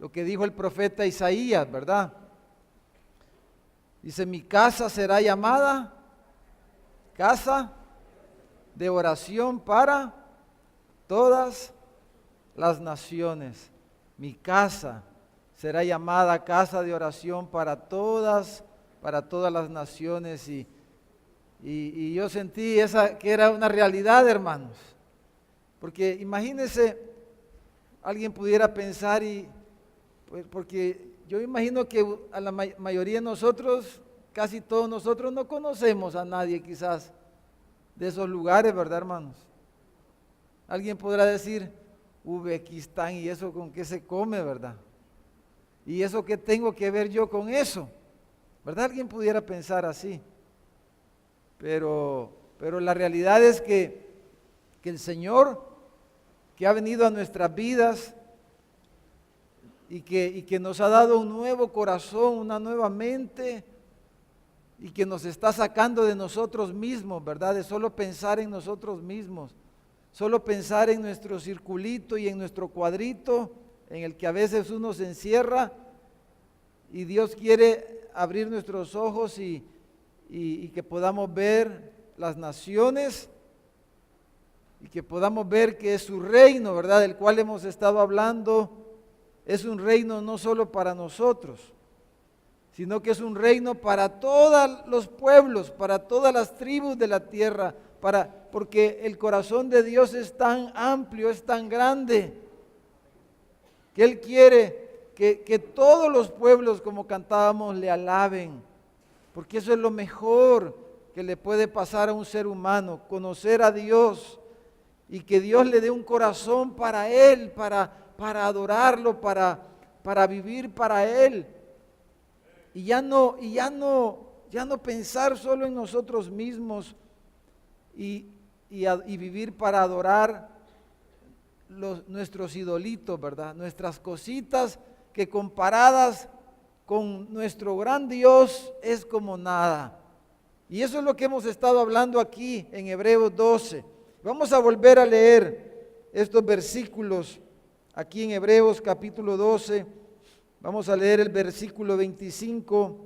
lo que dijo el profeta Isaías, ¿verdad? Dice, mi casa será llamada casa de oración para todas las naciones. Mi casa será llamada casa de oración para todas las naciones. Y yo sentí que era una realidad, hermanos. Porque imagínense, alguien pudiera pensar, pues, porque yo imagino que a la mayoría de nosotros, casi todos nosotros, no conocemos a nadie quizás de esos lugares, ¿verdad, hermanos? Alguien podrá decir, Uzbekistán, ¿y eso con qué se come, verdad? ¿Y eso qué tengo que ver yo con eso? ¿Verdad? Alguien pudiera pensar así. Pero la realidad es que el Señor, que ha venido a nuestras vidas y que nos ha dado un nuevo corazón, una nueva mente, y que nos está sacando de nosotros mismos, ¿verdad? De solo pensar en nosotros mismos, solo pensar en nuestro circulito y en nuestro cuadrito, en el que a veces uno se encierra, y Dios quiere abrir nuestros ojos y que podamos ver las naciones y que podamos ver que es su reino, ¿verdad? Del cual hemos estado hablando. Es un reino no solo para nosotros, sino que es un reino para todos los pueblos, para todas las tribus de la tierra, porque el corazón de Dios es tan amplio, es tan grande, que Él quiere que todos los pueblos, como cantábamos, le alaben, porque eso es lo mejor que le puede pasar a un ser humano, conocer a Dios y que Dios le dé un corazón para Él, para adorarlo, para vivir para Él. Y ya no pensar solo en nosotros mismos y vivir para adorar nuestros idolitos, ¿verdad? Nuestras cositas que comparadas con nuestro gran Dios es como nada. Y eso es lo que hemos estado hablando aquí en Hebreos 12. Vamos a volver a leer estos versículos aquí en Hebreos capítulo 12. Vamos a leer el versículo 25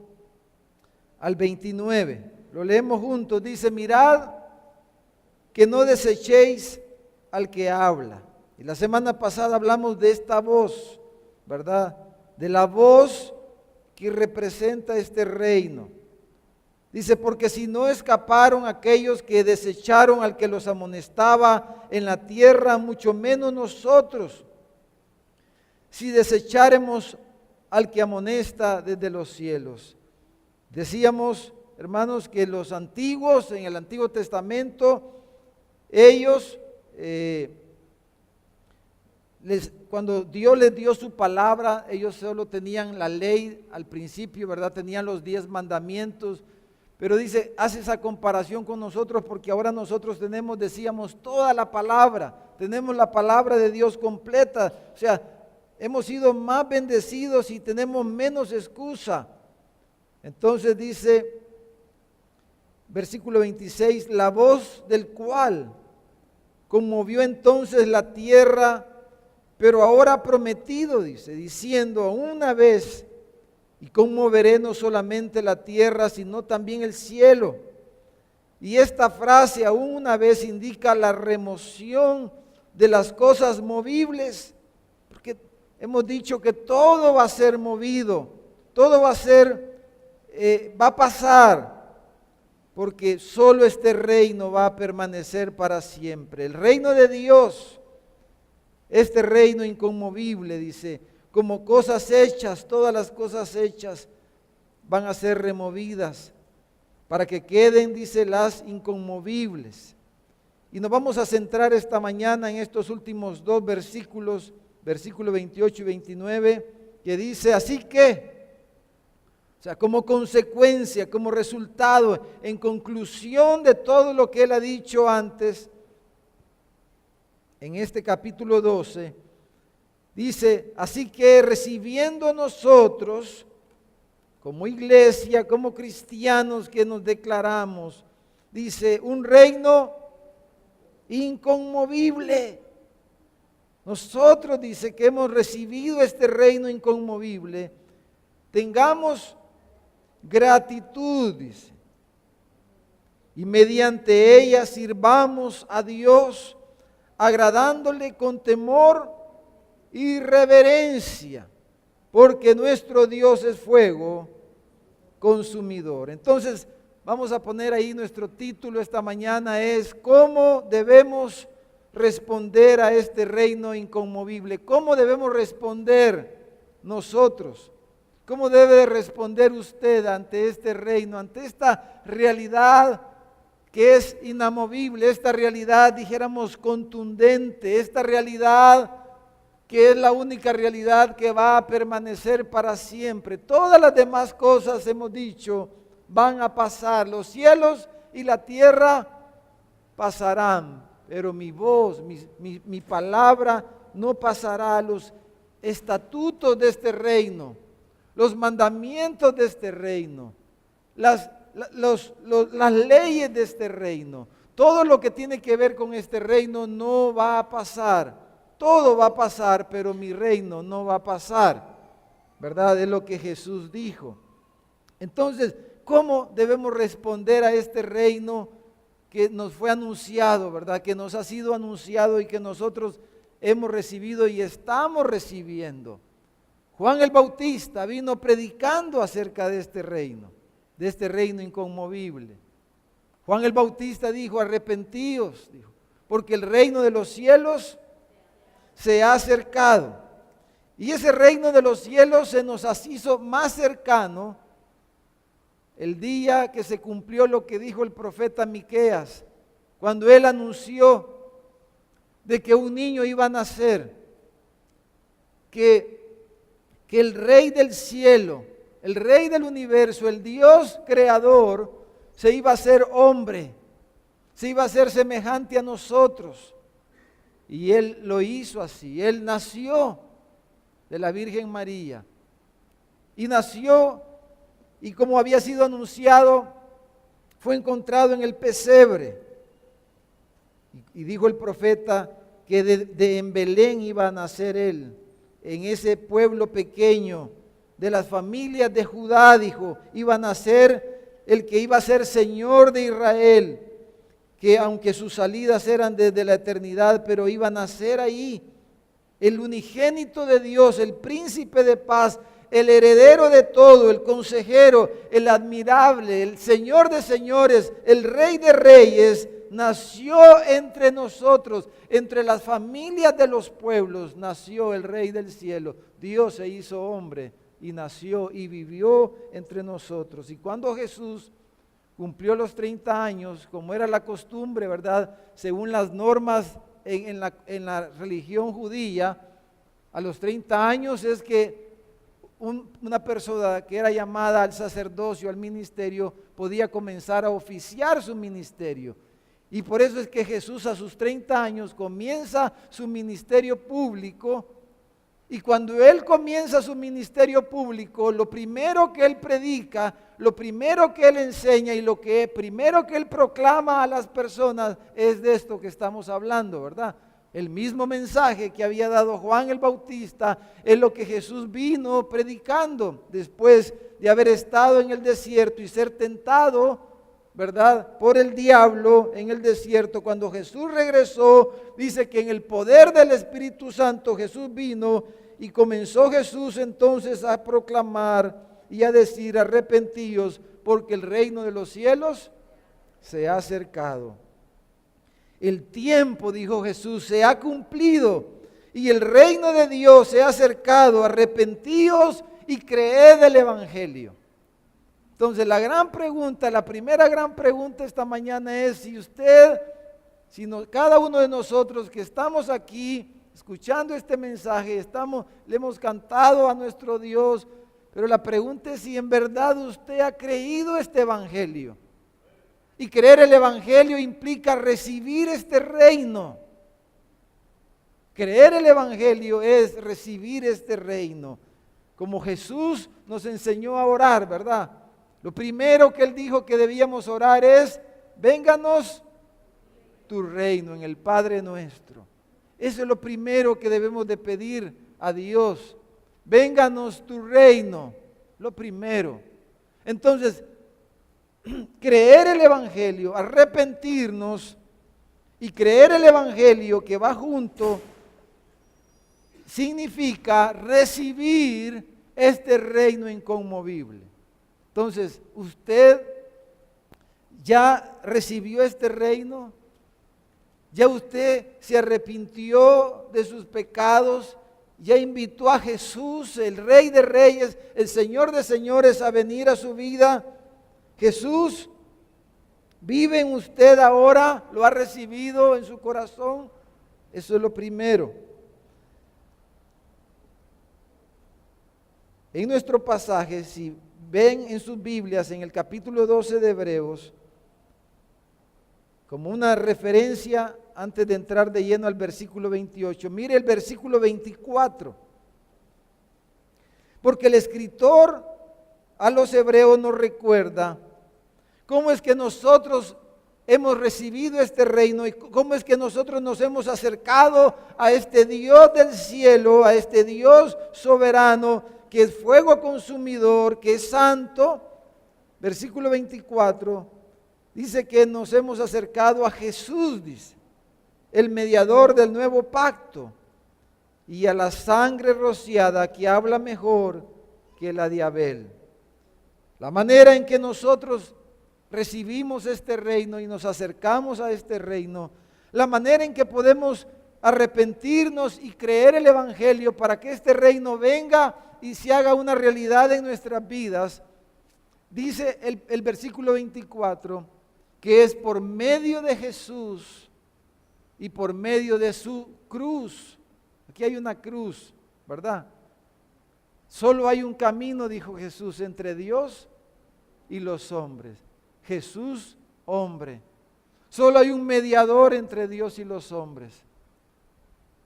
al 29. Lo leemos juntos. Dice, mirad que no desechéis al que habla. Y la semana pasada hablamos de esta voz, ¿verdad? De la voz que representa este reino. Dice, porque si no escaparon aquellos que desecharon al que los amonestaba en la tierra, mucho menos nosotros, si desecháremos al que amonesta desde los cielos. Decíamos, hermanos, que los antiguos, en el Antiguo Testamento, ellos, cuando Dios les dio su palabra, ellos solo tenían la ley al principio, ¿verdad? Tenían los 10 mandamientos, pero dice, hace esa comparación con nosotros porque ahora nosotros tenemos, decíamos, toda la palabra, tenemos la palabra de Dios completa, o sea, hemos sido más bendecidos y tenemos menos excusa. Entonces dice, versículo 26, la voz del cual conmovió entonces la tierra, pero ahora ha prometido, dice, diciendo, una vez, y conmoveré no solamente la tierra, sino también el cielo. Y esta frase aún una vez indica la remoción de las cosas movibles, porque hemos dicho que todo va a ser movido, todo va a pasar, porque solo este reino va a permanecer para siempre. El reino de Dios, este reino inconmovible, dice, como cosas hechas, todas las cosas hechas van a ser removidas para que queden, dice, las inconmovibles. Y nos vamos a centrar esta mañana en estos últimos 2 versículos, versículos 28 y 29, que dice, así que, o sea, como consecuencia, como resultado, en conclusión de todo lo que él ha dicho antes, en este capítulo 12, dice, así que recibiendo nosotros, como iglesia, como cristianos que nos declaramos, dice, un reino inconmovible. nosotros, dice, que hemos recibido este reino inconmovible, tengamos gratitud, dice, y mediante ella sirvamos a Dios, agradándole con temor y reverencia, porque nuestro Dios es fuego consumidor. Entonces, vamos a poner ahí nuestro título esta mañana, es ¿cómo debemos responder a este reino inconmovible? ¿Cómo debemos responder nosotros? ¿Cómo debe responder usted ante este reino, ante esta realidad que es inamovible, esta realidad, dijéramos, contundente, esta realidad que es la única realidad que va a permanecer para siempre? Todas las demás cosas, hemos dicho, van a pasar. Los cielos y la tierra pasarán, pero mi voz, mi palabra no pasará. Los estatutos de este reino, los mandamientos de este reino, las leyes de este reino, todo lo que tiene que ver con este reino no va a pasar. Todo va a pasar, pero mi reino no va a pasar, ¿verdad? Es lo que Jesús dijo. Entonces, ¿cómo debemos responder a este reino que nos fue anunciado, ¿verdad? Que nos ha sido anunciado y que nosotros hemos recibido y estamos recibiendo. Juan el Bautista vino predicando acerca de este reino inconmovible. Juan el Bautista dijo, arrepentíos, dijo, porque el reino de los cielos se ha acercado. Y ese reino de los cielos se nos hizo más cercano el día que se cumplió lo que dijo el profeta Miqueas, cuando él anunció de que un niño iba a nacer, que el rey del cielo, el rey del universo, el Dios creador, se iba a hacer hombre, se iba a hacer semejante a nosotros. Y él lo hizo así. Él nació de la Virgen María. Y nació, y como había sido anunciado, fue encontrado en el pesebre. Y dijo el profeta que en Belén iba a nacer él, en ese pueblo pequeño, de las familias de Judá, dijo, iba a nacer el que iba a ser Señor de Israel, que aunque sus salidas eran desde la eternidad, pero iba a nacer ahí, el unigénito de Dios, el príncipe de paz, el heredero de todo, el consejero, el admirable, el Señor de señores, el Rey de reyes, nació entre nosotros, entre las familias de los pueblos, nació el Rey del cielo. Dios se hizo hombre y nació y vivió entre nosotros. Y cuando Jesús cumplió los 30 años, como era la costumbre, ¿verdad? Según las normas en la religión judía, a los 30 años es que una persona que era llamada al sacerdocio, al ministerio, podía comenzar a oficiar su ministerio. Y por eso es que Jesús a sus 30 años comienza su ministerio público. Y cuando Él comienza su ministerio público, lo primero que Él predica, lo primero que Él enseña y lo que primero que Él proclama a las personas es de esto que estamos hablando, ¿verdad? El mismo mensaje que había dado Juan el Bautista es lo que Jesús vino predicando después de haber estado en el desierto y ser tentado, ¿verdad?, por el diablo en el desierto. Cuando Jesús regresó, dice que en el poder del Espíritu Santo Jesús vino y comenzó Jesús entonces a proclamar y a decir, arrepentíos porque el reino de los cielos se ha acercado. El tiempo, dijo Jesús, se ha cumplido y el reino de Dios se ha acercado. Arrepentíos y creed el Evangelio. Entonces la gran pregunta, la primera gran pregunta esta mañana es si usted, cada uno de nosotros que estamos aquí escuchando este mensaje, le hemos cantado a nuestro Dios, pero la pregunta es si en verdad usted ha creído este Evangelio. Y creer el Evangelio implica recibir este reino. Creer el Evangelio es recibir este reino. Como Jesús nos enseñó a orar, ¿verdad? Lo primero que Él dijo que debíamos orar es, vénganos tu reino en el Padre nuestro. Eso es lo primero que debemos de pedir a Dios. Vénganos tu reino, lo primero. Entonces, creer el Evangelio, arrepentirnos y creer el Evangelio que va junto, significa recibir este reino inconmovible. Entonces, ¿usted ya recibió este reino? ¿Ya usted se arrepintió de sus pecados? ¿Ya invitó a Jesús, el Rey de Reyes, el Señor de Señores, a venir a su vida? Jesús vive en usted ahora, lo ha recibido en su corazón. Eso es lo primero. En nuestro pasaje, si ven en sus Biblias, en el capítulo 12 de Hebreos, como una referencia antes de entrar de lleno al versículo 28, mire el versículo 24. Porque el escritor a los hebreos nos recuerda cómo es que nosotros hemos recibido este reino y cómo es que nosotros nos hemos acercado a este Dios del cielo, a este Dios soberano, que es fuego consumidor, que es santo. Versículo 24, dice que nos hemos acercado a Jesús, dice, el mediador del nuevo pacto, y a la sangre rociada que habla mejor que la de Abel. La manera en que nosotros recibimos este reino y nos acercamos a este reino, la manera en que podemos arrepentirnos y creer el Evangelio para que este reino venga y se haga una realidad en nuestras vidas, dice el versículo 24, que es por medio de Jesús y por medio de su cruz. Aquí hay una cruz, ¿verdad? Solo hay un camino, dijo Jesús, entre Dios y los hombres. Jesús, hombre. Solo hay un mediador entre Dios y los hombres.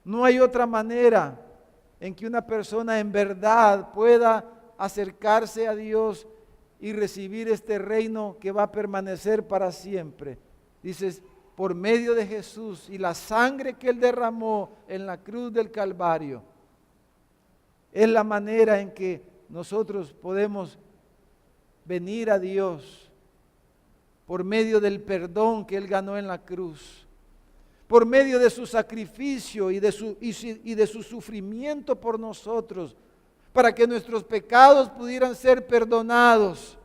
No hay otra manera en que una persona en verdad pueda acercarse a Dios y recibir este reino que va a permanecer para siempre. Dices, por medio de Jesús y la sangre que Él derramó en la cruz del Calvario. Es la manera en que nosotros podemos venir a Dios, por medio del perdón que Él ganó en la cruz, por medio de su sacrificio y de su sufrimiento por nosotros, para que nuestros pecados pudieran ser perdonados.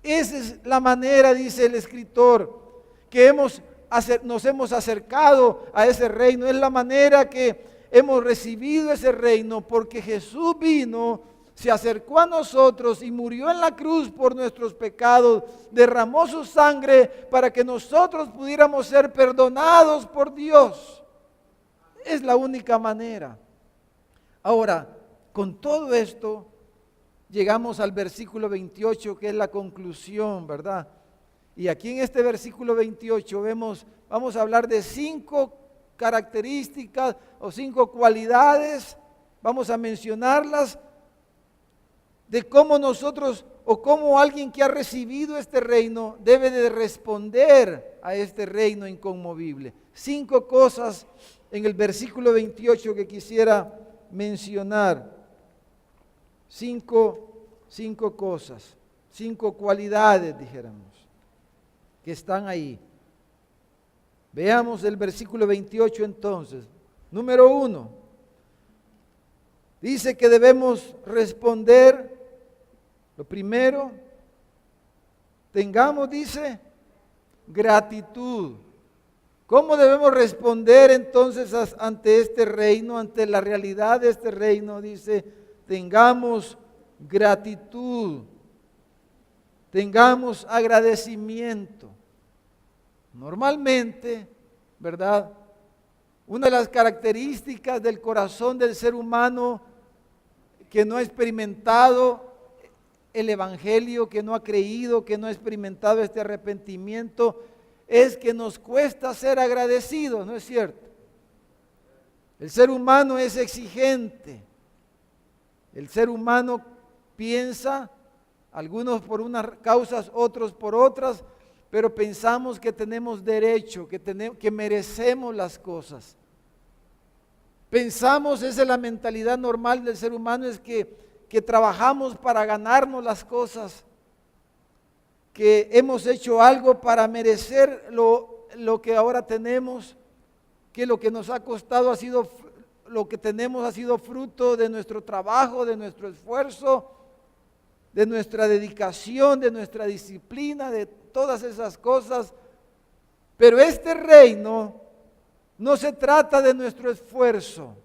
Esa es la manera, dice el escritor, que nos hemos acercado a ese reino. Es la manera que hemos recibido ese reino, porque Jesús vino, se acercó a nosotros y murió en la cruz por nuestros pecados, derramó su sangre para que nosotros pudiéramos ser perdonados por Dios. Es la única manera. Ahora, con todo esto, llegamos al versículo 28, que es la conclusión, ¿verdad? Y aquí en este versículo 28 vamos a hablar de 5 características o 5 cualidades, vamos a mencionarlas, de cómo nosotros o cómo alguien que ha recibido este reino debe de responder a este reino inconmovible. 5 cosas en el versículo 28 que quisiera mencionar. 5 cosas, 5 cualidades, dijéramos, que están ahí. Veamos el versículo 28 entonces. Número 1, dice que debemos responder, lo primero, tengamos, dice, gratitud. ¿Cómo debemos responder entonces ante este reino, ante la realidad de este reino? Dice, tengamos gratitud, tengamos agradecimiento. Normalmente, ¿verdad? Una de las características del corazón del ser humano que no ha experimentado el Evangelio, que no ha creído, que no ha experimentado este arrepentimiento, es que nos cuesta ser agradecidos, ¿no es cierto? El ser humano es exigente. El ser humano piensa, algunos por unas causas, otros por otras, pero pensamos que tenemos derecho, que merecemos las cosas. Pensamos, esa es la mentalidad normal del ser humano, es que trabajamos para ganarnos las cosas, que hemos hecho algo para merecer lo que ahora tenemos, que lo que nos ha costado ha sido, lo que tenemos ha sido fruto de nuestro trabajo, de nuestro esfuerzo, de nuestra dedicación, de nuestra disciplina, de todas esas cosas. Pero este reino no se trata de nuestro esfuerzo,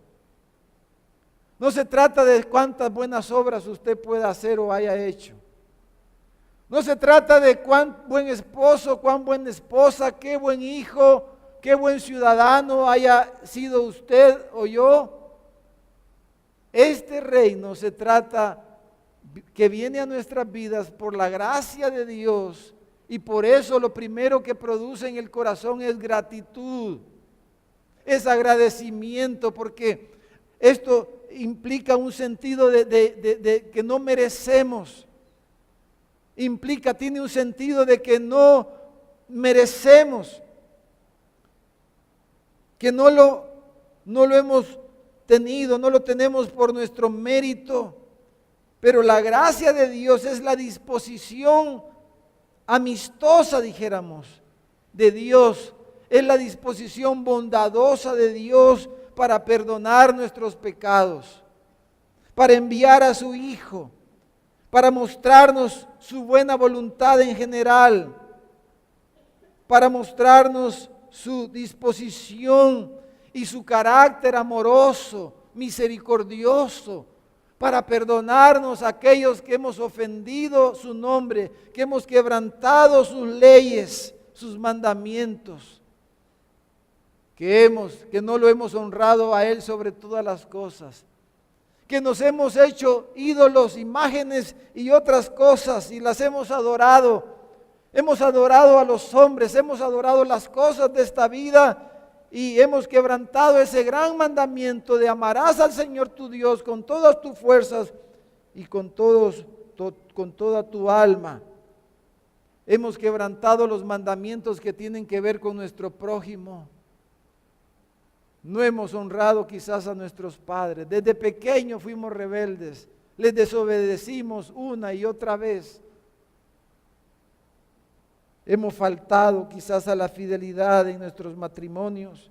no se trata de cuántas buenas obras usted pueda hacer o haya hecho. No se trata de cuán buen esposo, cuán buena esposa, qué buen hijo, qué buen ciudadano haya sido usted o yo. Este reino se trata que viene a nuestras vidas por la gracia de Dios, y por eso lo primero que produce en el corazón es gratitud, es agradecimiento, porque esto implica un sentido de que no merecemos. Tiene un sentido de que no merecemos, que no lo hemos tenido, no lo tenemos por nuestro mérito, pero la gracia de Dios es la disposición amistosa, dijéramos, de Dios, es la disposición bondadosa de Dios para perdonar nuestros pecados, para enviar a su Hijo, para mostrarnos su buena voluntad en general, para mostrarnos su disposición y su carácter amoroso, misericordioso, para perdonarnos a aquellos que hemos ofendido su nombre, que hemos quebrantado sus leyes, sus mandamientos, que no lo hemos honrado a Él sobre todas las cosas, que nos hemos hecho ídolos, imágenes y otras cosas y las hemos adorado a los hombres, hemos adorado las cosas de esta vida y hemos quebrantado ese gran mandamiento de amarás al Señor tu Dios con todas tus fuerzas y con toda tu alma. Hemos quebrantado los mandamientos que tienen que ver con nuestro prójimo. No hemos honrado quizás a nuestros padres. Desde pequeños fuimos rebeldes. Les desobedecimos una y otra vez. Hemos faltado quizás a la fidelidad en nuestros matrimonios.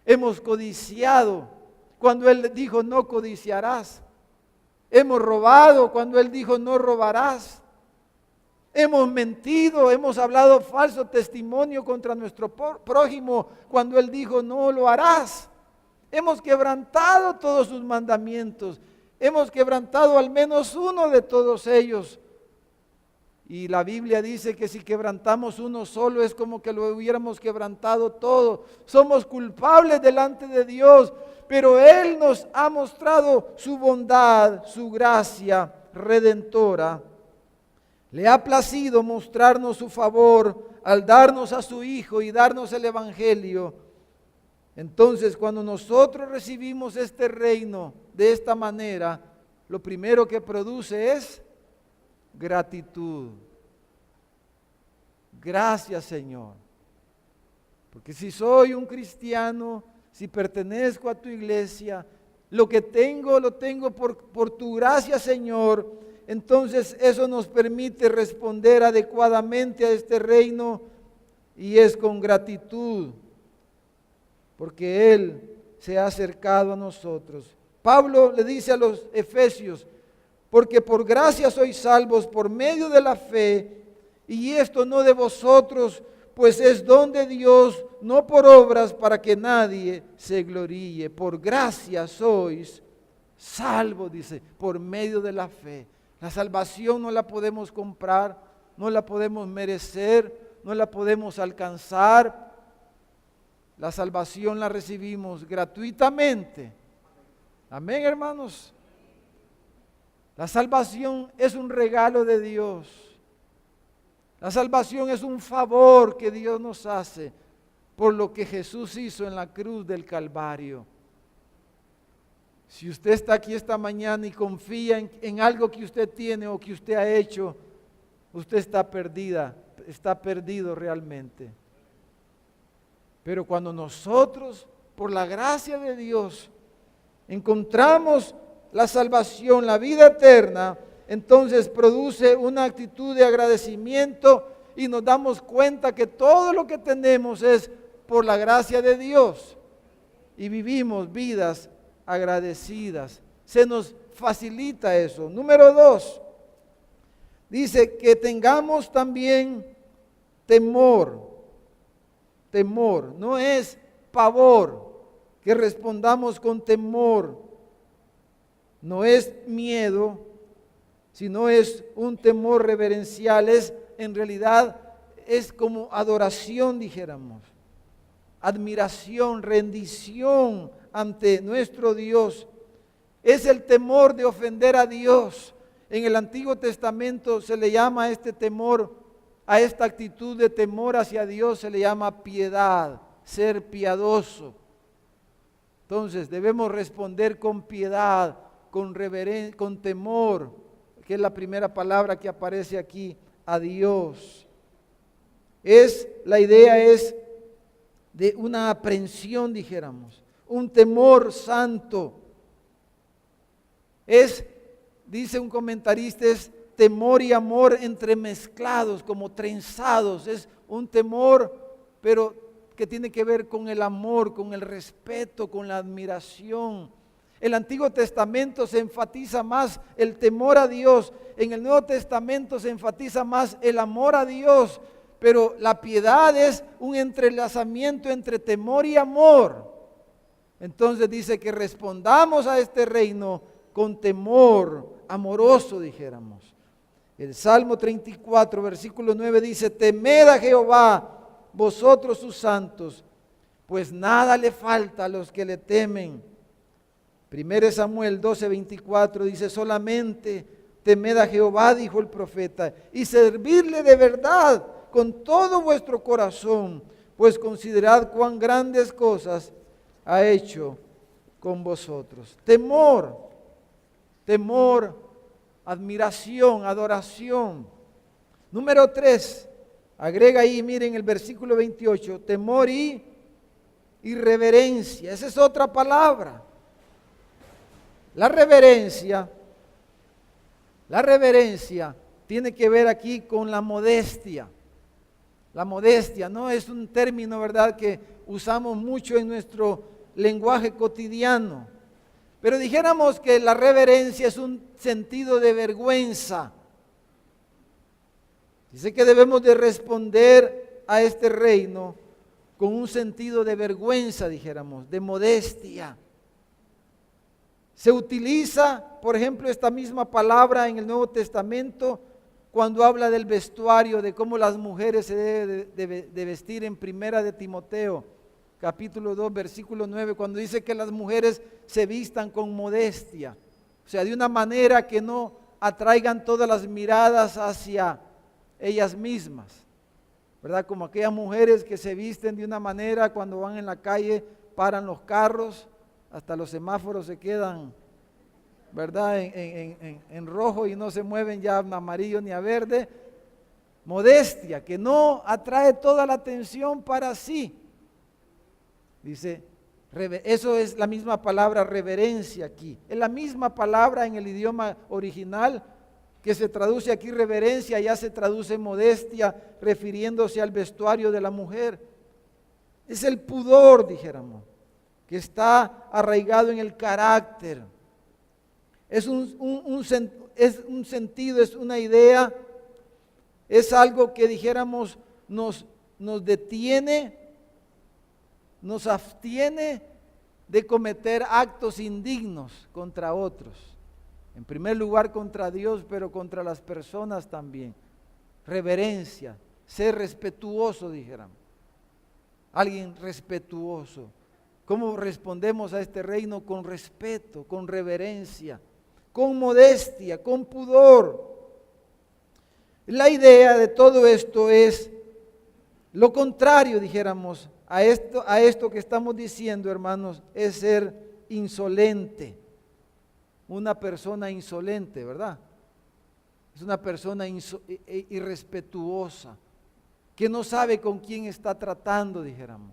Hemos codiciado cuando Él dijo no codiciarás. Hemos robado cuando Él dijo no robarás. Hemos mentido, hemos hablado falso testimonio contra nuestro prójimo cuando Él dijo no lo harás. Hemos quebrantado todos sus mandamientos. Hemos quebrantado al menos uno de todos ellos. Y la Biblia dice que si quebrantamos uno solo es como que lo hubiéramos quebrantado todo. Somos culpables delante de Dios, pero Él nos ha mostrado su bondad, su gracia redentora. Le ha placido mostrarnos su favor al darnos a su Hijo y darnos el Evangelio. Entonces, cuando nosotros recibimos este reino de esta manera, lo primero que produce es gratitud. Gracias, Señor. Porque si soy un cristiano, si pertenezco a tu iglesia, lo que tengo, lo tengo por tu gracia, Señor. Entonces eso nos permite responder adecuadamente a este reino y es con gratitud, porque Él se ha acercado a nosotros. Pablo le dice a los efesios, porque por gracia sois salvos por medio de la fe, y esto no de vosotros, pues es don de Dios, no por obras para que nadie se gloríe. Por gracia sois salvos, dice, por medio de la fe. La salvación no la podemos comprar, no la podemos merecer, no la podemos alcanzar. La salvación la recibimos gratuitamente. Amén, hermanos. La salvación es un regalo de Dios. La salvación es un favor que Dios nos hace por lo que Jesús hizo en la cruz del Calvario. Si usted está aquí esta mañana y confía en algo que usted tiene o que usted ha hecho, usted está perdido realmente. Pero cuando nosotros, por la gracia de Dios, encontramos la salvación, la vida eterna, entonces produce una actitud de agradecimiento y nos damos cuenta que todo lo que tenemos es por la gracia de Dios y vivimos vidas agradecidas. Se nos facilita eso. Número 2, dice que tengamos también temor. Temor, no es pavor, que respondamos con temor. No es miedo, sino es un temor reverencial. En realidad es como adoración, dijéramos. Admiración, rendición ante nuestro Dios. Es el temor de ofender a Dios. En el Antiguo Testamento se le llama a este temor, a esta actitud de temor hacia Dios, se le llama piedad, ser piadoso. Entonces debemos responder con piedad, con reverencia, con temor, que es la primera palabra que aparece aquí, a Dios. La idea es de una aprensión, dijéramos, un temor santo. Dice un comentarista, es temor y amor entremezclados, como trenzados. Es un temor, pero que tiene que ver con el amor, con el respeto, con la admiración. El Antiguo Testamento se enfatiza más el temor a Dios. En el Nuevo Testamento se enfatiza más el amor a Dios. Pero la piedad es un entrelazamiento entre temor y amor. Entonces dice que respondamos a este reino con temor amoroso, dijéramos. El Salmo 34, versículo 9 dice: temed a Jehová, vosotros sus santos, pues nada le falta a los que le temen. 1 Samuel 12, 24 dice: solamente temed a Jehová, dijo el profeta, y servirle de verdad con todo vuestro corazón, pues considerad cuán grandes cosas ha hecho con vosotros. Temor, admiración, adoración. Número 3, agrega ahí, miren el versículo 28, temor y reverencia. Esa es otra palabra. La reverencia tiene que ver aquí con la modestia. La modestia no es un término, ¿verdad?, que usamos mucho en nuestro lenguaje cotidiano. Pero dijéramos que la reverencia es un sentido de vergüenza. Dice que debemos de responder a este reino con un sentido de vergüenza, dijéramos, de modestia. Se utiliza, por ejemplo, esta misma palabra en el Nuevo Testamento cuando habla del vestuario, de cómo las mujeres se deben de vestir en Primera de Timoteo, capítulo 2, versículo 9, cuando dice que las mujeres se vistan con modestia, o sea, de una manera que no atraigan todas las miradas hacia ellas mismas, ¿verdad? Como aquellas mujeres que se visten de una manera cuando van en la calle, paran los carros, hasta los semáforos se quedan, ¿verdad?, en rojo y no se mueven ya a amarillo ni a verde. Modestia, que no atrae toda la atención para sí. Dice, eso es la misma palabra reverencia aquí. Es la misma palabra en el idioma original que se traduce aquí reverencia, ya se traduce modestia, refiriéndose al vestuario de la mujer. Es el pudor, dijéramos, que está arraigado en el carácter. Es un sentido, es una idea, es algo que dijéramos nos detiene, nos abstiene de cometer actos indignos contra otros. En primer lugar contra Dios, pero contra las personas también. Reverencia, ser respetuoso, dijéramos. Alguien respetuoso. ¿Cómo respondemos a este reino? Con respeto, con reverencia, con modestia, con pudor. La idea de todo esto es lo contrario, dijéramos, a esto que estamos diciendo, hermanos, es ser insolente. Una persona insolente, ¿verdad? Es una persona irrespetuosa, que no sabe con quién está tratando, dijéramos.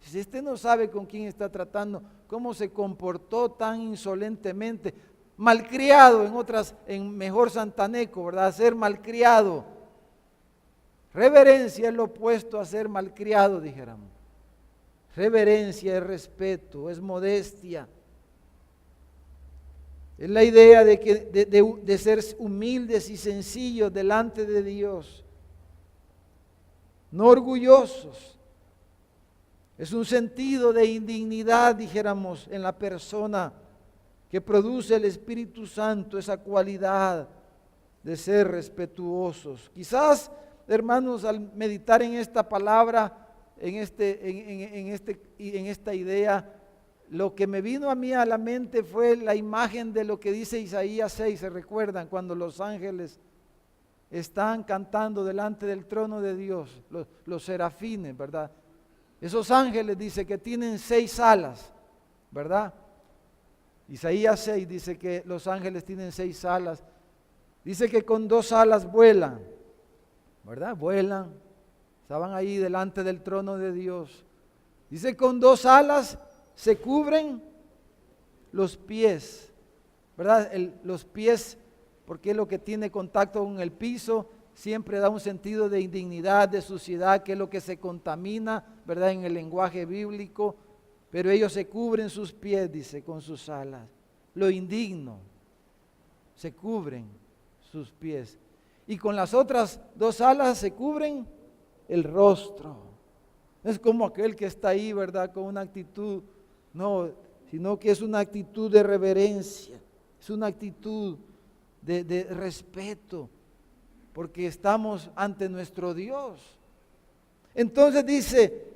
Si usted no sabe con quién está tratando, cómo se comportó tan insolentemente, malcriado en mejor santaneco, ¿verdad? Ser malcriado. Reverencia es lo opuesto a ser malcriado, dijéramos. Reverencia es respeto, es modestia. Es la idea de ser humildes y sencillos delante de Dios. No orgullosos. Es un sentido de indignidad, dijéramos, en la persona que produce el Espíritu Santo, esa cualidad de ser respetuosos. Quizás, hermanos, al meditar en esta palabra, en esta idea, lo que me vino a mí a la mente fue la imagen de lo que dice Isaías 6, ¿se recuerdan? Cuando los ángeles están cantando delante del trono de Dios, los serafines, ¿verdad? Esos ángeles dice que tienen 6 alas, ¿verdad? Isaías 6 dice que los ángeles tienen 6 alas. Dice que con 2 alas vuelan, ¿verdad? Vuelan, estaban ahí delante del trono de Dios. Dice con 2 alas se cubren los pies, ¿verdad? Los pies, porque es lo que tiene contacto con el piso, siempre da un sentido de indignidad, de suciedad, que es lo que se contamina, ¿verdad? En el lenguaje bíblico, pero ellos se cubren sus pies, dice, con sus alas. Lo indigno, se cubren sus pies. Y con las otras 2 alas se cubren el rostro. Es como aquel que está ahí, ¿verdad? Con una actitud, no, sino que es una actitud de reverencia, es una actitud de respeto, porque estamos ante nuestro Dios. Entonces dice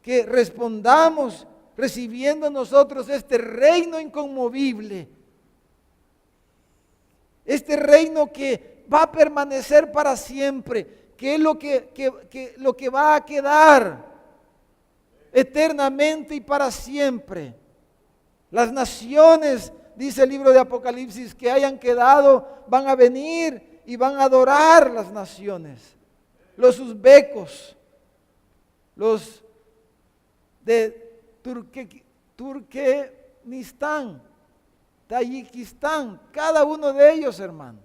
que respondamos recibiendo nosotros este reino inconmovible, este reino que va a permanecer para siempre, que es lo que va a quedar eternamente y para siempre. Las naciones, dice el libro de Apocalipsis, que hayan quedado, van a venir y van a adorar las naciones, los uzbecos, los de Turkmenistán, Tayikistán, cada uno de ellos, hermano,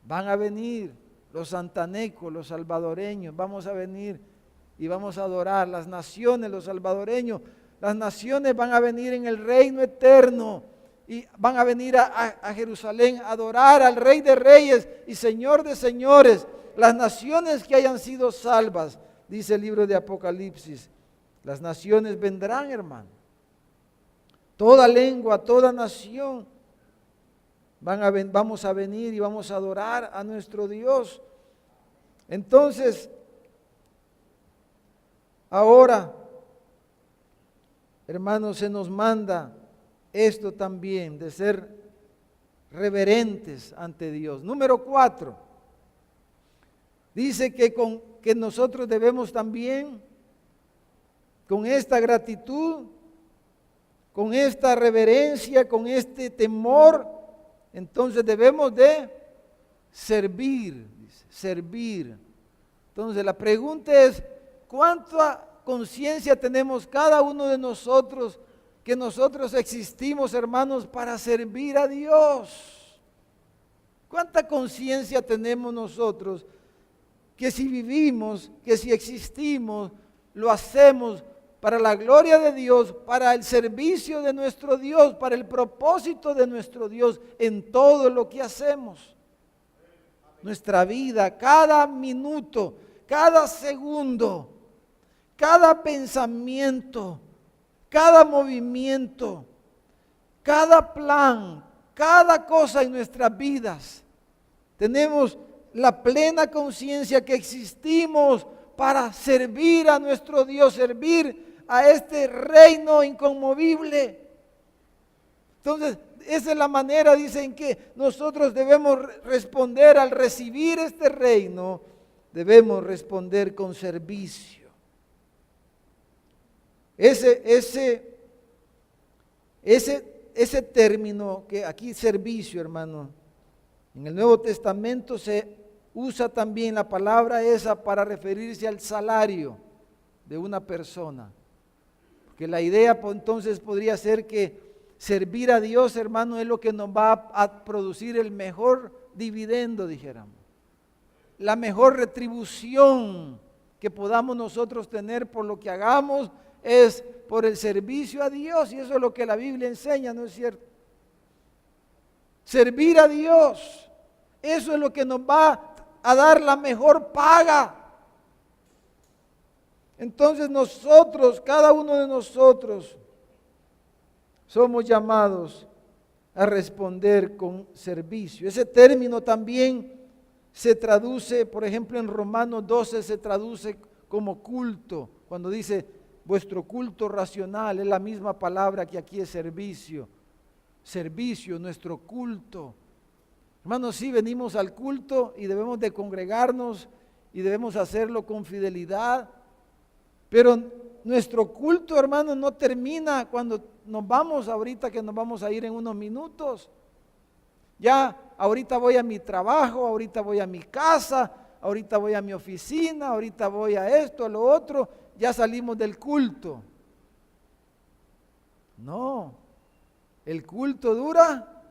van a venir, los santanecos, los salvadoreños, vamos a venir y vamos a adorar las naciones, los salvadoreños, las naciones van a venir en el reino eterno. Y van a venir a Jerusalén a adorar al Rey de Reyes y Señor de Señores. Las naciones que hayan sido salvas, dice el libro de Apocalipsis, las naciones vendrán, hermano. Toda lengua, toda nación, vamos a venir y vamos a adorar a nuestro Dios. Entonces, ahora, hermanos, se nos manda esto también, de ser reverentes ante Dios. Número 4, dice que nosotros debemos también, con esta gratitud, con esta reverencia, con este temor, entonces debemos de servir, dice, servir. Entonces la pregunta es, ¿cuánta conciencia tenemos cada uno de nosotros que nosotros existimos, hermanos, para servir a Dios? ¿Cuánta conciencia tenemos nosotros que si vivimos, que si existimos, lo hacemos para la gloria de Dios, para el servicio de nuestro Dios, para el propósito de nuestro Dios en todo lo que hacemos? Nuestra vida, cada minuto, cada segundo, cada pensamiento, cada movimiento, cada plan, cada cosa en nuestras vidas, tenemos la plena conciencia que existimos para servir a nuestro Dios, servir a este reino inconmovible. Entonces, esa es la manera, dicen, que nosotros debemos responder al recibir este reino, debemos responder con servicio. Ese término que aquí servicio, hermano, en el Nuevo Testamento se usa también la palabra esa para referirse al salario de una persona. Que la idea entonces podría ser que servir a Dios, hermano, es lo que nos va a producir el mejor dividendo, dijéramos. La mejor retribución que podamos nosotros tener por lo que hagamos es por el servicio a Dios. Y eso es lo que la Biblia enseña, ¿no es cierto? Servir a Dios, eso es lo que nos va a dar la mejor paga. Entonces nosotros, cada uno de nosotros, somos llamados a responder con servicio. Ese término también se traduce, por ejemplo, en Romanos 12 se traduce como culto. Cuando dice vuestro culto racional, es la misma palabra que aquí es servicio. Servicio, nuestro culto. Hermanos, sí venimos al culto y debemos de congregarnos y debemos hacerlo con fidelidad. Pero nuestro culto, hermanos, no termina cuando nos vamos, ahorita que nos vamos a ir en unos minutos. Ya, ahorita voy a mi trabajo, ahorita voy a mi casa, ahorita voy a mi oficina, ahorita voy a esto, a lo otro, ya salimos del culto. No, el culto dura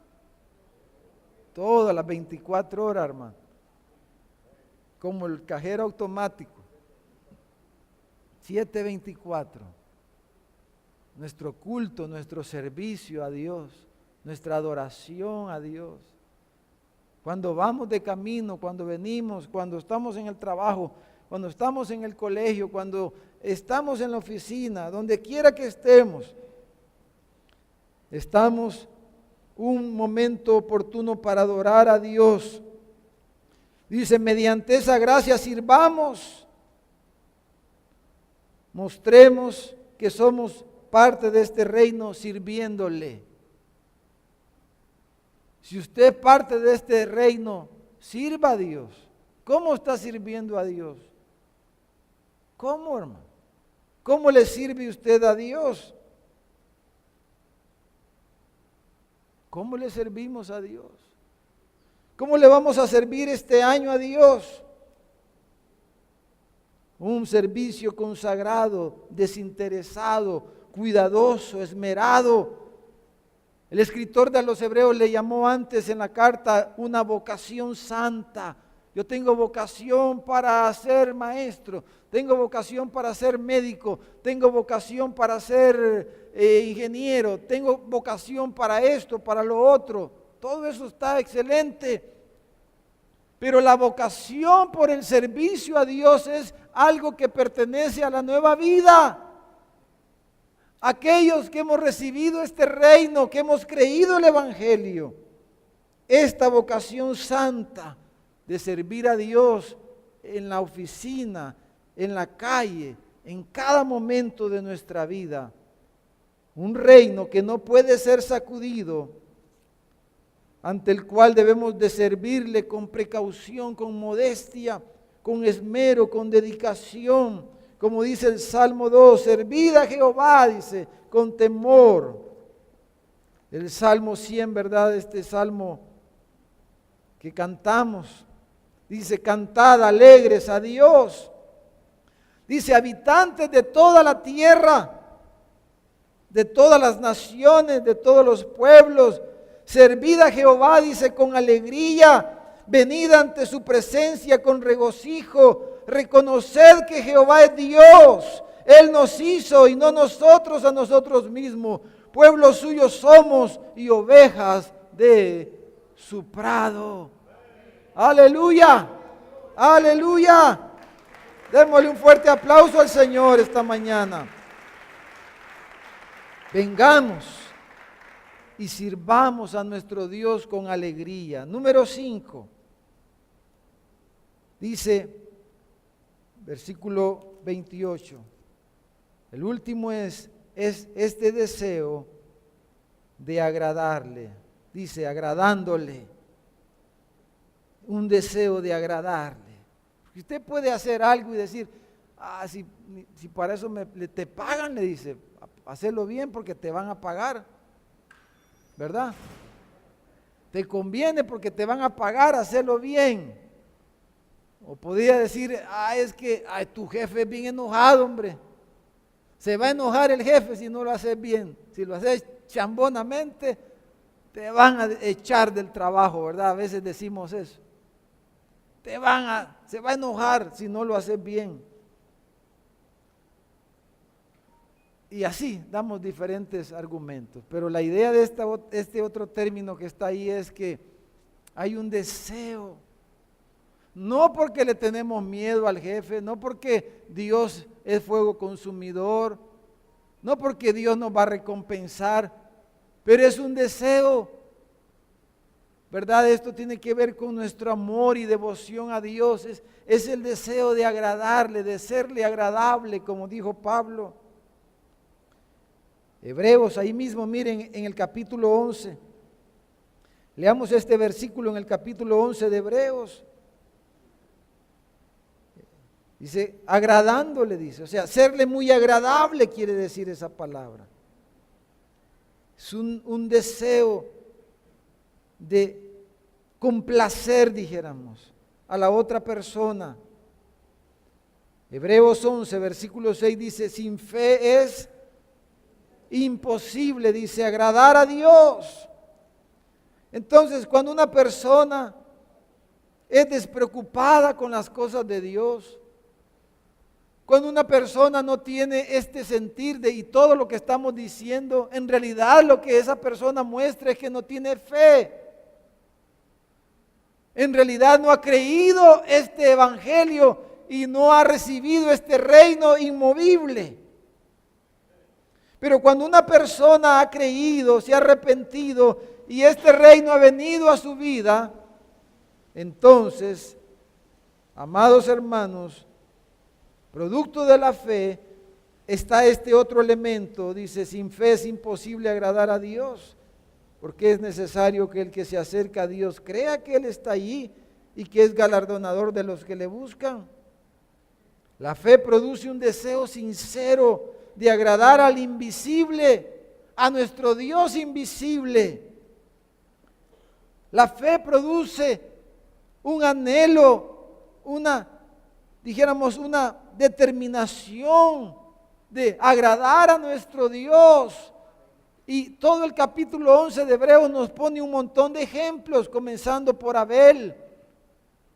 todas las 24 horas, hermano, como el cajero automático. 7:24. Nuestro culto, nuestro servicio a Dios, nuestra adoración a Dios. Cuando vamos de camino, cuando venimos, cuando estamos en el trabajo, cuando estamos en el colegio, cuando estamos en la oficina, donde quiera que estemos, estamos un momento oportuno para adorar a Dios. Dice, mediante esa gracia sirvamos, mostremos que somos parte de este reino sirviéndole. Si usted es parte de este reino, sirva a Dios. ¿Cómo está sirviendo a Dios? ¿Cómo, hermano? ¿Cómo le sirve usted a Dios? ¿Cómo le servimos a Dios? ¿Cómo le vamos a servir este año a Dios? Un servicio consagrado, desinteresado, cuidadoso, esmerado. El escritor de los Hebreos le llamó antes en la carta una vocación santa. Yo tengo vocación para ser maestro, tengo vocación para ser médico, tengo vocación para ser ingeniero, tengo vocación para esto, para lo otro. Todo eso está excelente. Pero la vocación por el servicio a Dios es algo que pertenece a la nueva vida. Aquellos que hemos recibido este reino, que hemos creído el Evangelio, esta vocación santa de servir a Dios en la oficina, en la calle, en cada momento de nuestra vida. Un reino que no puede ser sacudido, ante el cual debemos de servirle con precaución, con modestia, con esmero, con dedicación. Como dice el Salmo 2, servid a Jehová, dice, con temor. El Salmo 100, ¿verdad? Este Salmo que cantamos, dice, cantad alegres a Dios. Dice, habitantes de toda la tierra, de todas las naciones, de todos los pueblos, servid a Jehová, dice, con alegría, venid ante su presencia con regocijo, reconoced que Jehová es Dios, Él nos hizo y no nosotros a nosotros mismos, pueblo suyo somos y ovejas de su prado. Aleluya, aleluya. Démosle un fuerte aplauso al Señor esta mañana. Vengamos y sirvamos a nuestro Dios con alegría. Número 5. Dice, versículo 28. El último es este deseo de agradarle. Dice, agradándole. Un deseo de agradarle. Usted puede hacer algo y decir, si para eso te pagan, le dice, hacerlo bien porque te van a pagar. ¿Verdad? Te conviene porque te van a pagar hacerlo bien. O podría decir, es que tu jefe es bien enojado, hombre. Se va a enojar el jefe si no lo haces bien. Si lo haces chambonamente, te van a echar del trabajo, ¿verdad? A veces decimos eso. Se va a enojar si no lo haces bien. Y así damos diferentes argumentos. Pero la idea de este otro término que está ahí es que hay un deseo. No porque le tenemos miedo al jefe, no porque Dios es fuego consumidor, no porque Dios nos va a recompensar, pero es un deseo, ¿verdad? Esto tiene que ver con nuestro amor y devoción a Dios, es el deseo de agradarle, de serle agradable, como dijo Pablo. Hebreos, ahí mismo, miren, en el capítulo 11, leamos este versículo en el capítulo 11 de Hebreos. Dice, agradándole, dice, o sea, serle muy agradable quiere decir esa palabra. Es un deseo de complacer, dijéramos, a la otra persona. Hebreos 11, versículo 6 dice, sin fe es imposible, dice, agradar a Dios. Entonces, cuando una persona es despreocupada con las cosas de Dios, cuando una persona no tiene este sentir y todo lo que estamos diciendo, en realidad lo que esa persona muestra es que no tiene fe. En realidad no ha creído este evangelio y no ha recibido este reino inmovible. Pero cuando una persona ha creído, se ha arrepentido y este reino ha venido a su vida, entonces, amados hermanos, producto de la fe, está este otro elemento. Dice, sin fe es imposible agradar a Dios, porque es necesario que el que se acerca a Dios crea que Él está allí y que es galardonador de los que le buscan. La fe produce un deseo sincero de agradar al invisible, a nuestro Dios invisible. La fe produce un anhelo, una determinación de agradar a nuestro Dios. Y todo el capítulo 11 de Hebreos nos pone un montón de ejemplos, comenzando por Abel.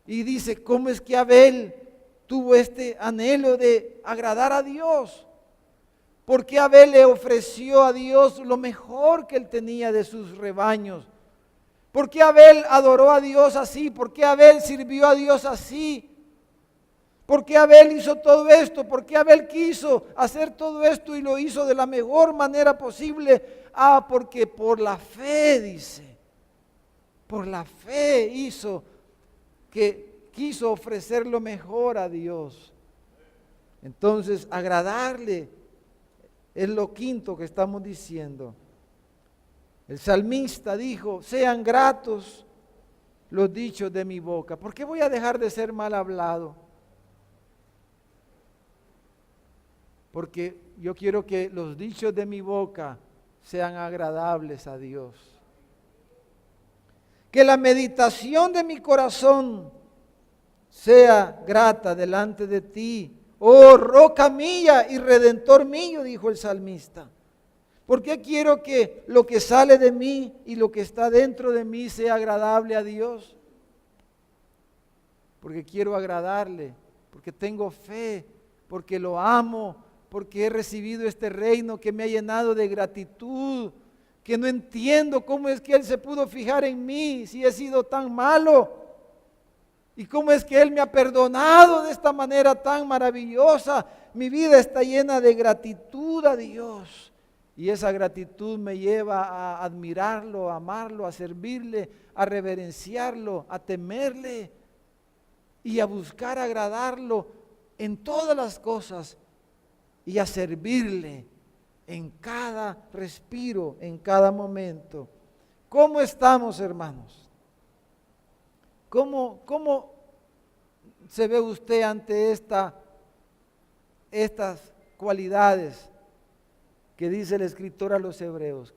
Y dice, ¿cómo es que Abel tuvo este anhelo de agradar a Dios? Porque Abel le ofreció a Dios lo mejor que él tenía de sus rebaños. ¿Por qué Abel adoró a Dios así? ¿Por qué Abel sirvió a Dios así? ¿Por qué Abel hizo todo esto? ¿Por qué Abel quiso hacer todo esto y lo hizo de la mejor manera posible? Porque por la fe, dice. Por la fe hizo que quiso ofrecer lo mejor a Dios. Entonces, agradarle es lo quinto que estamos diciendo. El salmista dijo, sean gratos los dichos de mi boca. ¿Por qué voy a dejar de ser mal hablado? Porque yo quiero que los dichos de mi boca sean agradables a Dios. Que la meditación de mi corazón sea grata delante de ti. Oh, roca mía y redentor mío, dijo el salmista. ¿Por qué quiero que lo que sale de mí y lo que está dentro de mí sea agradable a Dios? Porque quiero agradarle, porque tengo fe, porque lo amo, porque he recibido este reino que me ha llenado de gratitud, que no entiendo cómo es que Él se pudo fijar en mí si he sido tan malo, y cómo es que Él me ha perdonado de esta manera tan maravillosa. Mi vida está llena de gratitud a Dios. Y esa gratitud me lleva a admirarlo, a amarlo, a servirle, a reverenciarlo, a temerle y a buscar agradarlo en todas las cosas y a servirle en cada respiro, en cada momento. ¿Cómo estamos, hermanos? ¿Cómo se ve usted ante estas cualidades que dice el escritor a los hebreos?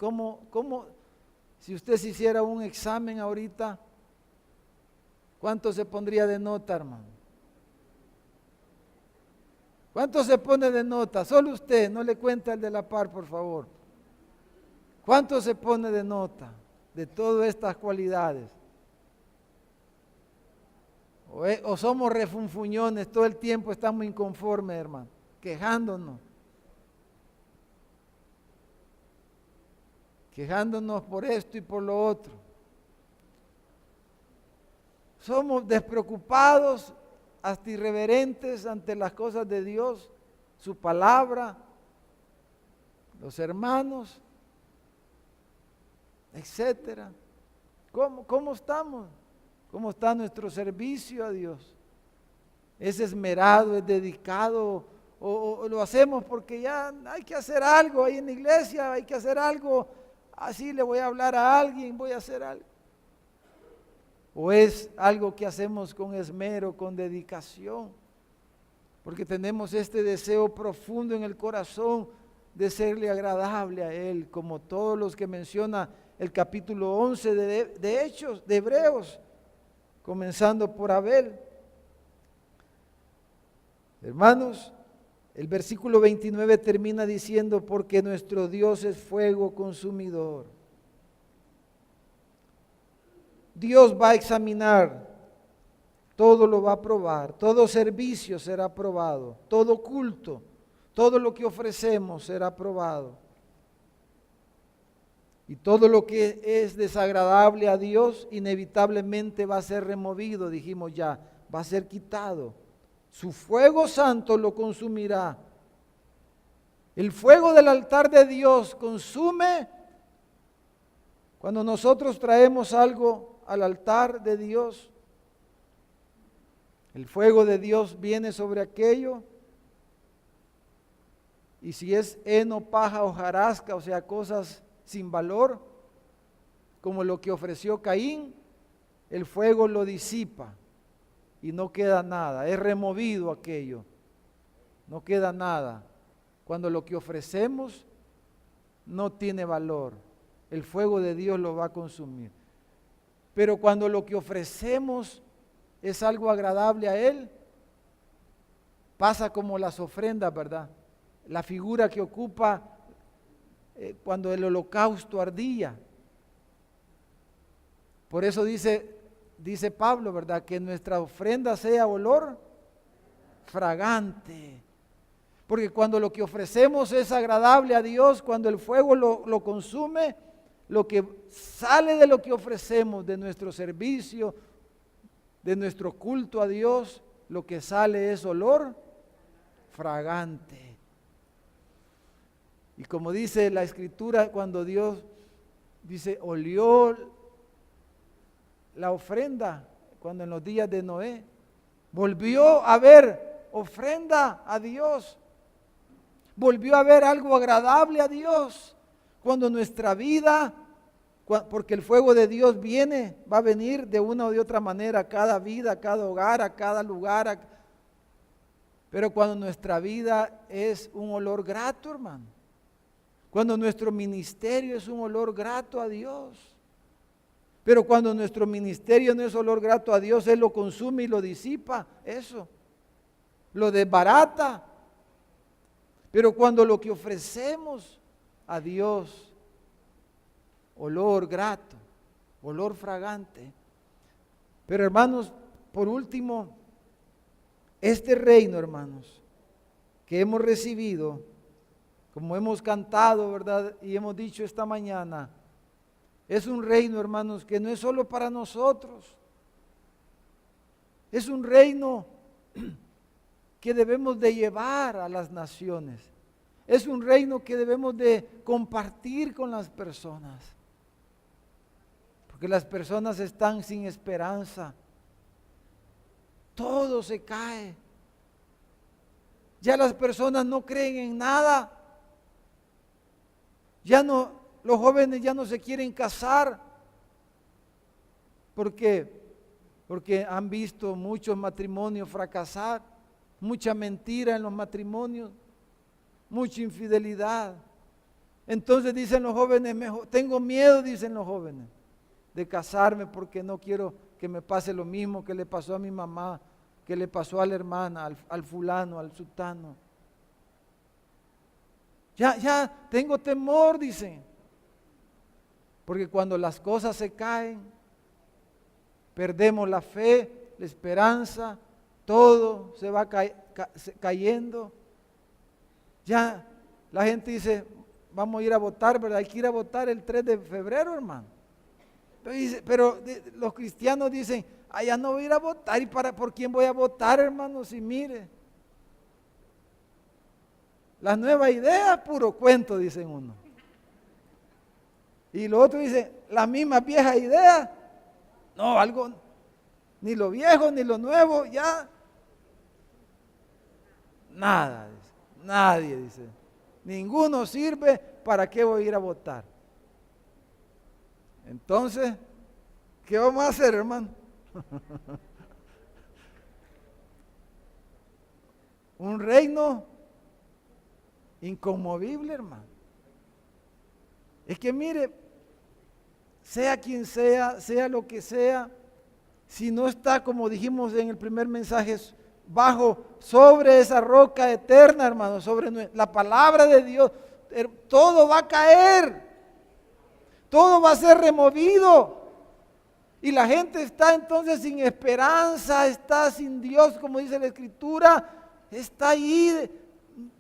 Si usted se hiciera un examen ahorita, ¿cuánto se pondría de nota, hermano? ¿Cuánto se pone de nota? Solo usted, no le cuenta el de la par, por favor. ¿Cuánto se pone de nota de todas estas cualidades? O somos refunfuñones, todo el tiempo estamos inconformes, hermano, quejándonos. Quejándonos por esto y por lo otro. Somos despreocupados, hasta irreverentes ante las cosas de Dios, su palabra, los hermanos, etcétera. ¿Cómo estamos? ¿Cómo está nuestro servicio a Dios? ¿Es esmerado, es dedicado o lo hacemos porque ya hay que hacer algo ahí en la iglesia, hay que hacer algo, así le voy a hablar a alguien, voy a hacer algo? ¿O es algo que hacemos con esmero, con dedicación? Porque tenemos este deseo profundo en el corazón de serle agradable a Él, como todos los que menciona el capítulo 11 de Hechos, de Hebreos, comenzando por Abel. Hermanos, el versículo 29 termina diciendo, porque nuestro Dios es fuego consumidor. Dios va a examinar, todo lo va a probar, todo servicio será probado, todo culto, todo lo que ofrecemos será probado. Y todo lo que es desagradable a Dios inevitablemente va a ser removido, dijimos ya, va a ser quitado. Su fuego santo lo consumirá. El fuego del altar de Dios consume cuando nosotros traemos algo al altar de Dios. El fuego de Dios viene sobre aquello. Y si es heno, paja, hojarasca, o sea, cosas sin valor, como lo que ofreció Caín, el fuego lo disipa y no queda nada, es removido aquello, no queda nada. Cuando lo que ofrecemos no tiene valor, el fuego de Dios lo va a consumir. Pero cuando lo que ofrecemos es algo agradable a Él, pasa como las ofrendas, ¿verdad? La figura que ocupa cuando el holocausto ardía. Por eso dice Pablo, ¿verdad? Que nuestra ofrenda sea olor fragante. Porque cuando lo que ofrecemos es agradable a Dios, cuando el fuego lo consume, lo que sale de lo que ofrecemos, de nuestro servicio, de nuestro culto a Dios, lo que sale es olor fragante. Y como dice la Escritura, cuando Dios dice, olió la ofrenda, cuando en los días de Noé, volvió a ver ofrenda a Dios, volvió a ver algo agradable a Dios, cuando nuestra vida, porque el fuego de Dios va a venir de una o de otra manera a cada vida, a cada hogar, a cada lugar, pero cuando nuestra vida es un olor grato, hermano, cuando nuestro ministerio es un olor grato a Dios, pero cuando nuestro ministerio no es olor grato a Dios, Él lo consume y lo disipa, eso, lo desbarata. Pero cuando lo que ofrecemos a Dios, olor grato, olor fragante. Pero hermanos, por último, este reino, hermanos, que hemos recibido, como hemos cantado, ¿verdad? Y hemos dicho esta mañana, es un reino, hermanos, que no es solo para nosotros. Es un reino que debemos de llevar a las naciones. Es un reino que debemos de compartir con las personas. Porque las personas están sin esperanza. Todo se cae. Ya las personas no creen en nada. Los jóvenes ya no se quieren casar. ¿Por qué? Porque han visto muchos matrimonios fracasar, mucha mentira en los matrimonios, mucha infidelidad. Entonces dicen los jóvenes, tengo miedo, dicen los jóvenes, de casarme porque no quiero que me pase lo mismo que le pasó a mi mamá, que le pasó a la hermana, al fulano, al sultano. Ya tengo temor, dicen. Porque cuando las cosas se caen, perdemos la fe, la esperanza, todo se va cayendo. Ya la gente dice, vamos a ir a votar, ¿verdad? Hay que ir a votar el 3 de febrero, hermano. Pero los cristianos dicen, ya no voy a ir a votar. ¿Y por quién voy a votar, hermano? Si mire, las nuevas ideas, puro cuento, dicen uno. Y lo otro dice, las mismas viejas ideas. No, algo, ni lo viejo ni lo nuevo, ya. Nada, dice, nadie dice. Ninguno sirve, ¿para qué voy a ir a votar? Entonces, ¿qué vamos a hacer, hermano? Un reino inconmovible, hermano. Es que mire, sea quien sea lo que sea, si no está, como dijimos en el primer mensaje, sobre esa roca eterna, hermano, sobre la palabra de Dios, todo va a caer, todo va a ser removido. Y la gente está entonces sin esperanza, está sin Dios, como dice la Escritura, está ahí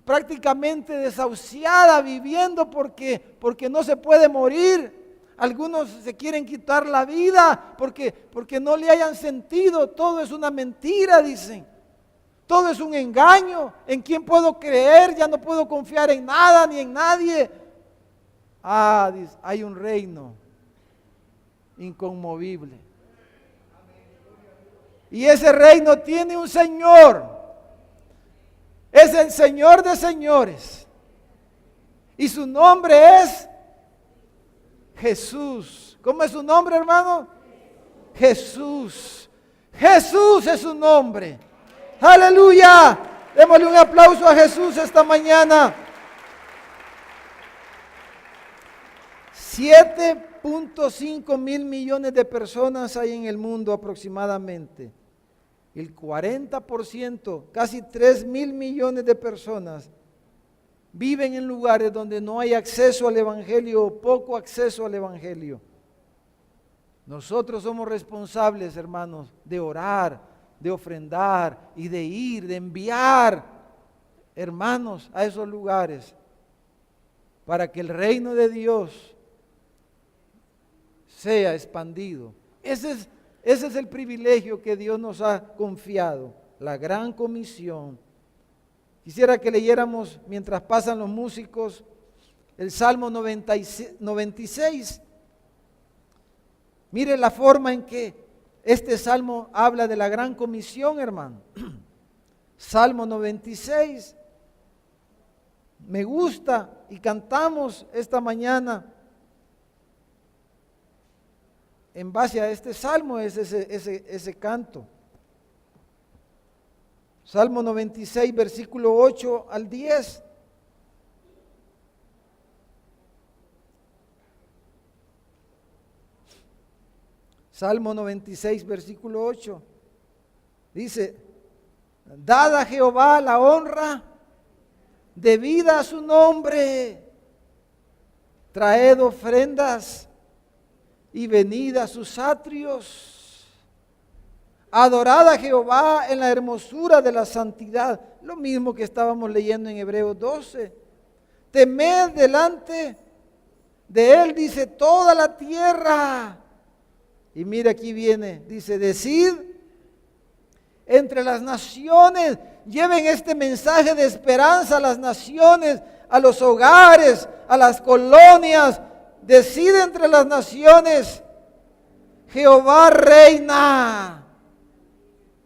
prácticamente desahuciada, viviendo porque no se puede morir. Algunos se quieren quitar la vida porque no le hayan sentido. Todo es una mentira, dicen. Todo es un engaño. ¿En quién puedo creer? Ya no puedo confiar en nada ni en nadie. Dice, hay un reino inconmovible. Y ese reino tiene un Señor. Es el Señor de señores. Y su nombre es Jesús. ¿Cómo es su nombre, hermano? Jesús. Jesús es su nombre. Aleluya. Démosle un aplauso a Jesús esta mañana. 7.5 mil millones de personas hay en el mundo aproximadamente. El 40%, casi 3 mil millones de personas viven en lugares donde no hay acceso al Evangelio o poco acceso al Evangelio. Nosotros somos responsables, hermanos, de orar, de ofrendar y de ir, de enviar hermanos a esos lugares para que el reino de Dios sea expandido. Ese es el privilegio que Dios nos ha confiado, la gran comisión. Quisiera que leyéramos, mientras pasan los músicos, el Salmo 96. Mire la forma en que este Salmo habla de la gran comisión, hermano. Salmo 96. Me gusta y cantamos esta mañana en base a este salmo, es ese canto. Salmo 96, versículo 8 al 10. Salmo 96, versículo 8. Dice, dad a Jehová la honra debida a su nombre, traed ofrendas y venid a sus atrios. Adorad a Jehová en la hermosura de la santidad. Lo mismo que estábamos leyendo en Hebreos 12. Temed delante de él, dice, toda la tierra. Y mira, aquí viene, dice, decid entre las naciones, lleven este mensaje de esperanza a las naciones, a los hogares, a las colonias. Decid entre las naciones, Jehová reina.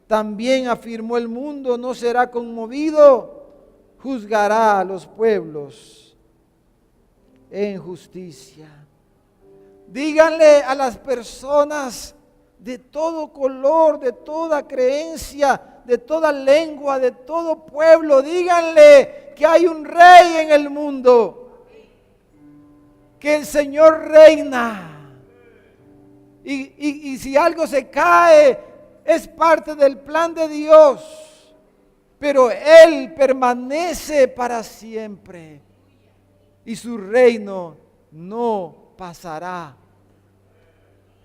También afirmó el mundo, no será conmovido, juzgará a los pueblos en justicia. Díganle a las personas de todo color, de toda creencia, de toda lengua, de todo pueblo, díganle que hay un rey en el mundo, que el Señor reina. Y si algo se cae, es parte del plan de Dios, pero Él permanece para siempre y su reino no pasará.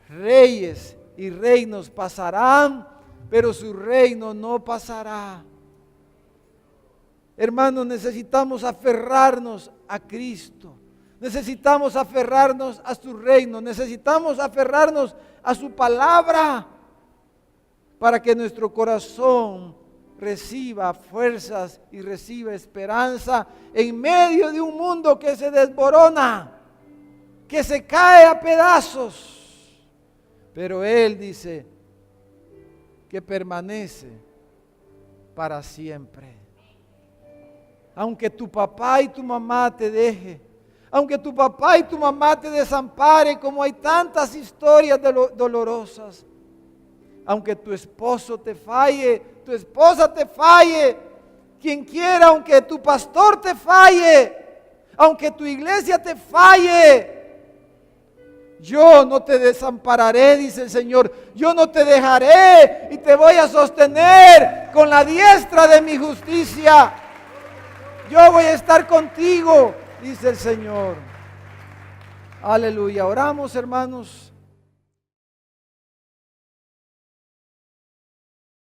Reyes y reinos pasarán, pero su reino no pasará. Hermanos, necesitamos aferrarnos a Cristo. Necesitamos aferrarnos a su reino. Necesitamos aferrarnos a su palabra para que nuestro corazón reciba fuerzas y reciba esperanza en medio de un mundo que se desmorona, que se cae a pedazos. Pero Él dice que permanece para siempre. Aunque tu papá y tu mamá te dejen, aunque tu papá y tu mamá te desamparen, como hay tantas historias dolorosas, aunque tu esposo te falle, tu esposa te falle, quien quiera, aunque tu pastor te falle, aunque tu iglesia te falle, yo no te desampararé, dice el Señor. Yo no te dejaré y te voy a sostener con la diestra de mi justicia. Yo voy a estar contigo, dice el Señor. Aleluya. Oramos, hermanos.